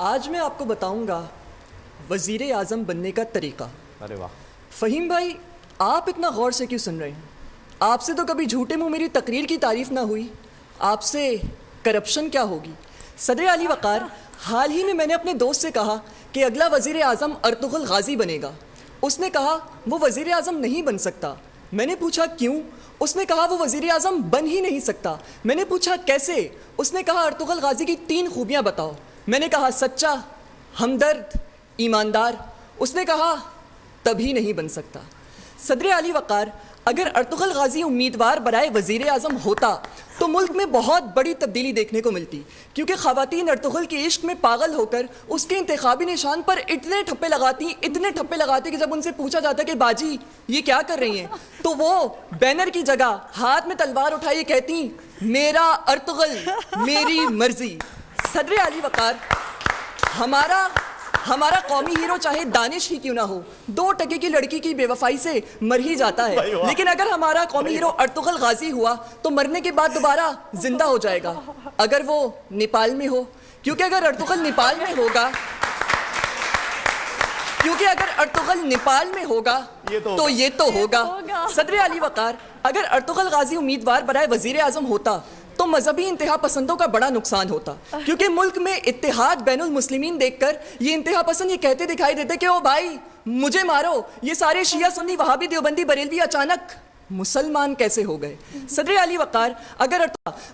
آج میں آپ کو بتاؤں گا وزیر اعظم بننے کا طریقہ۔ ارے واہ، فہیم بھائی، آپ اتنا غور سے کیوں سن رہے ہیں؟ آپ سے تو کبھی جھوٹے منہ میری تقریر کی تعریف نہ ہوئی، آپ سے کرپشن کیا ہوگی؟ صدر علی وقار، حال ہی میں نے اپنے دوست سے کہا کہ اگلا وزیر اعظم ارطغرل غازی بنے گا۔ اس نے کہا وہ وزیر اعظم نہیں بن سکتا۔ میں نے پوچھا کیوں؟ اس نے کہا وہ وزیر اعظم بن ہی نہیں سکتا۔ میں نے پوچھا کیسے؟ اس نے کہا ارطغرل غازی کی 3 خوبیاں بتاؤ۔ میں نے کہا سچا، ہمدرد، ایماندار۔ اس نے کہا تبھی نہیں بن سکتا۔ صدر علی وقار، اگر ارطغرل غازی امیدوار برائے وزیر اعظم ہوتا تو ملک میں بہت بڑی تبدیلی دیکھنے کو ملتی، کیونکہ خواتین ارطغرل کے عشق میں پاگل ہو کر اس کے انتخابی نشان پر اتنے ٹھپے لگاتی کہ جب ان سے پوچھا جاتا کہ باجی یہ کیا کر رہی ہیں تو وہ بینر کی جگہ ہاتھ میں تلوار اٹھائے کہتی میرا ارطغرل میری مرضی۔ صدر علی وقار، ہمارا قومی ہیرو چاہے دانش ہی کیوں نہ ہو، 2 ٹکے کی لڑکی کی بے وفائی سے مر ہی جاتا ہے، لیکن اگر ہمارا قومی ہیرو ارطغرل غازی ہوا تو مرنے کے بعد دوبارہ زندہ ہو جائے گا، اگر وہ نیپال میں ہو، کیونکہ اگر ارطغرل نیپال میں ہوگا تو یہ تو ہوگا۔ صدر علی وقار، اگر ارطغرل غازی امیدوار برائے وزیر اعظم ہوتا تو مذہبی انتہا پسندوں کا بڑا نقصان ہوتا، کیونکہ ملک میں اتحاد بین المسلمین دیکھ کر یہ انتہا پسند یہ کہتے دکھائی دیتے کہ او بھائی مجھے مارو، یہ سارے شیعہ سنی وہابی دیوبندی بریلوی اچانک مسلمان کیسے ہو گئے؟ صدر علی وقار، اگر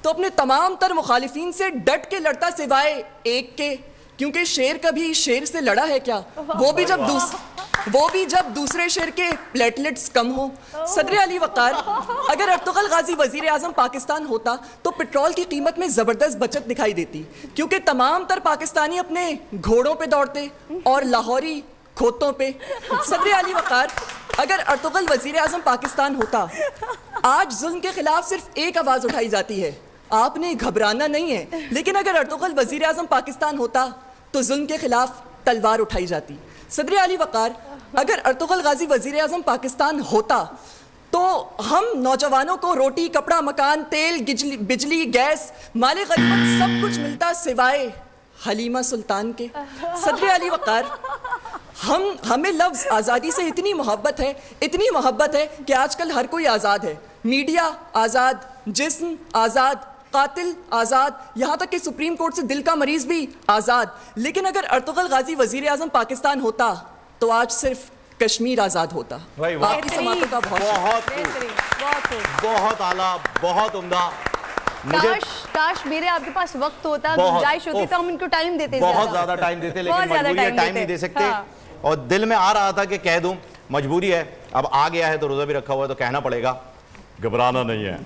تو اپنے تمام تر مخالفین سے ڈٹ کے لڑتا سوائے ایک کے، کیونکہ شیر کبھی شیر سے لڑا ہے کیا، وہ بھی جب دوسرے شیر کے پلیٹلیٹس کم ہوں۔ صدر علی وقار، اگر ارطغرل غازی وزیر اعظم پاکستان ہوتا تو پٹرول کی قیمت میں زبردست بچت دکھائی دیتی، کیونکہ تمام تر پاکستانی اپنے گھوڑوں پہ دوڑتے اور لاہوری کھوتوں پہ۔ صدر علی وقار، اگر ارطغرل وزیر اعظم پاکستان ہوتا، آج ظلم کے خلاف صرف ایک آواز اٹھائی جاتی ہے، آپ نے گھبرانا نہیں ہے، لیکن اگر ارطغرل وزیر اعظم پاکستان ہوتا تو ظلم کے خلاف تلوار اٹھائی جاتی۔ صدر علی وقار، اگر ارطغرل غازی وزیر اعظم پاکستان ہوتا تو ہم نوجوانوں کو روٹی، کپڑا، مکان، تیل، بجلی، گیس، مال غنیمت سب کچھ ملتا سوائے حلیمہ سلطان کے۔ صدر علی وقار، ہمیں لفظ آزادی سے اتنی محبت ہے کہ آج کل ہر کوئی آزاد ہے، میڈیا آزاد، جسم آزاد، قاتل آزاد، یہاں تک کہ سپریم کورٹ سے دل کا مریض بھی آزاد، لیکن اگر ارطغرل غازی وزیر اعظم پاکستان ہوتا تو آج صرف کشمیر آزاد ہوتا۔ آپ کی سماعتوں کا بہت اعلیٰ، بہت عمدہ۔ کاش میرے آپ کے پاس وقت ہوتا، گنجائش ہوتی تو ہم ان کو ٹائم دیتے، بہت زیادہ ٹائم دیتے، لیکن مجبوری ہے، ٹائم نہیں دے سکتے، اور دل میں آ رہا تھا کہ کہہ دوں، مجبوری ہے، اب آ گیا ہے تو روزہ بھی رکھا ہوا ہے تو کہنا پڑے گا، گھبرانا نہیں ہے۔